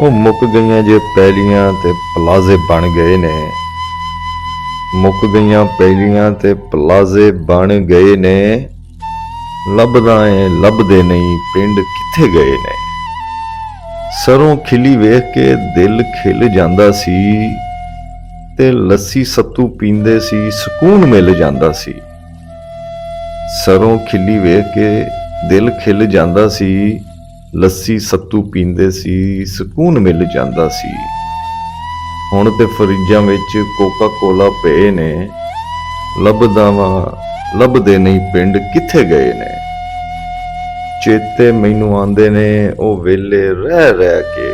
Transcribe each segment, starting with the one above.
ਉਹ ਮੁੱਕ ਗਈਆਂ ਜੇ ਪੈਲੀਆਂ ਤੇ ਪਲਾਜ਼ੇ ਬਣ ਗਏ ਨੇ। ਮੁੱਕ ਗਈਆਂ ਪੈਲੀਆਂ ਤੇ ਪਲਾਜ਼ੇ ਬਣ ਗਏ ਨੇ। ਲੱਭਦਾ ਏ ਲੱਭਦੇ ਨਹੀਂ ਪਿੰਡ ਕਿੱਥੇ ਗਏ ਨੇ। ਸਰੋਂ ਖਿਲੀ ਵੇਖ ਕੇ ਦਿਲ ਖਿਲ ਜਾਂਦਾ ਸੀ ਤੇ ਲੱਸੀ ਸੱਤੂ ਪੀਂਦੇ ਸੀ ਸਕੂਨ ਮਿਲ ਜਾਂਦਾ ਸੀ। ਸਰੋਂ ਖਿਲੀ ਵੇਖ ਕੇ ਦਿਲ ਖਿਲ ਜਾਂਦਾ ਸੀ, ਲੱਸੀ ਸੱਤੂ ਪੀਂਦੇ ਸੀ ਸਕੂਨ ਮਿਲ ਜਾਂਦਾ ਸੀ। ਹੁਣ ਤੇ ਫਰਿੱਜਾਂ ਵਿੱਚ ਕੋਕਾ ਕੋਲਾ ਪਏ ਨੇ। ਲੱਭਦਾ ਵਾਂ ਲੱਭਦੇ ਨਹੀਂ ਪਿੰਡ ਕਿੱਥੇ ਗਏ ਨੇ। ਚੇਤੇ ਮੈਨੂੰ ਆਂਦੇ ਨੇ ਉਹ ਵੇਲੇ ਰਹਿ ਕੇ,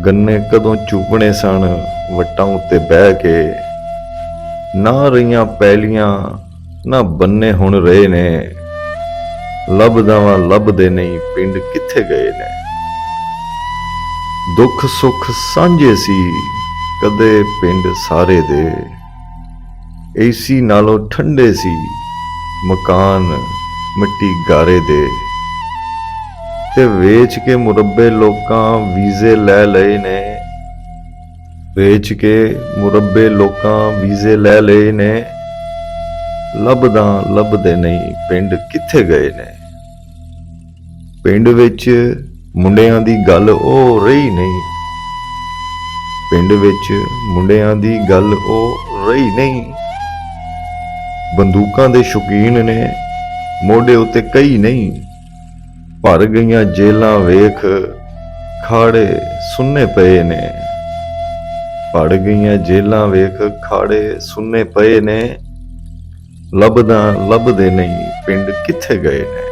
ਗੰਨੇ ਕਦੋਂ ਚੂਪਣੇ ਸਨ ਵੱਟਾਂ ਉੱਤੇ ਬਹਿ ਕੇ। ਨਾ ਰਹੀਆਂ ਪੈਲੀਆਂ ਨਾ ਬੰਨੇ ਹੁਣ ਰਹੇ ਨੇ। ਲੱਭਦਾ ਵਾਂ ਲੱਭਦੇ ਨਹੀਂ ਪਿੰਡ ਕਿੱਥੇ ਗਏ ਨੇ। ਦੁੱਖ ਸੁੱਖ ਸਾਂਝੇ ਸੀ ਕਦੇ ਪਿੰਡ ਸਾਰੇ ਦੇ। ਏਸੀ ਨਾਲੋਂ ਠੰਡੇ ਸੀ ਮਕਾਨ ਮਿੱਟੀ ਗਾਰੇ ਦੇ। ਤੇ ਵੇਚ ਕੇ ਮੁਰੱਬੇ ਲੋਕਾਂ ਵੀਜ਼ੇ ਲੈ ਲਏ ਨੇ। ਵੇਚ ਕੇ ਮੁਰੱਬੇ ਲੋਕਾਂ ਵੀਜ਼ੇ ਲੈ ਲਏ ਨੇ। ਲੱਭਦਾ ਲੱਭਦੇ ਨਹੀਂ ਪਿੰਡ ਕਿੱਥੇ ਗਏ ਨੇ। ਪਿੰਡ ਵਿੱਚ ਮੁੰਡਿਆਂ ਦੀ ਗੱਲ ਉਹ ਰਹੀ ਨਹੀਂ। ਪਿੰਡ ਵਿੱਚ ਮੁੰਡਿਆਂ ਦੀ ਗੱਲ ਉਹ ਰਹੀ ਨਹੀਂ। ਬੰਦੂਕਾਂ ਦੇ ਸ਼ੌਕੀਨ ਨੇ ਮੋਢੇ ਉੱਤੇ ਕਈ ਨਹੀਂ। ਭਰ ਗਈਆਂ ਜੇਲਾਂ ਵੇਖ ਖਾੜੇ ਸੁੰਨੇ ਪਏ ਨੇ। ਭਰ ਗਈਆਂ ਜੇਲਾਂ ਵੇਖ ਖਾੜੇ ਸੁੰਨੇ ਪਏ ਨੇ। ਲੱਭਦਾ ਲੱਭਦੇ ਨਹੀਂ ਪਿੰਡ ਕਿੱਥੇ ਗਏ ਨੇ।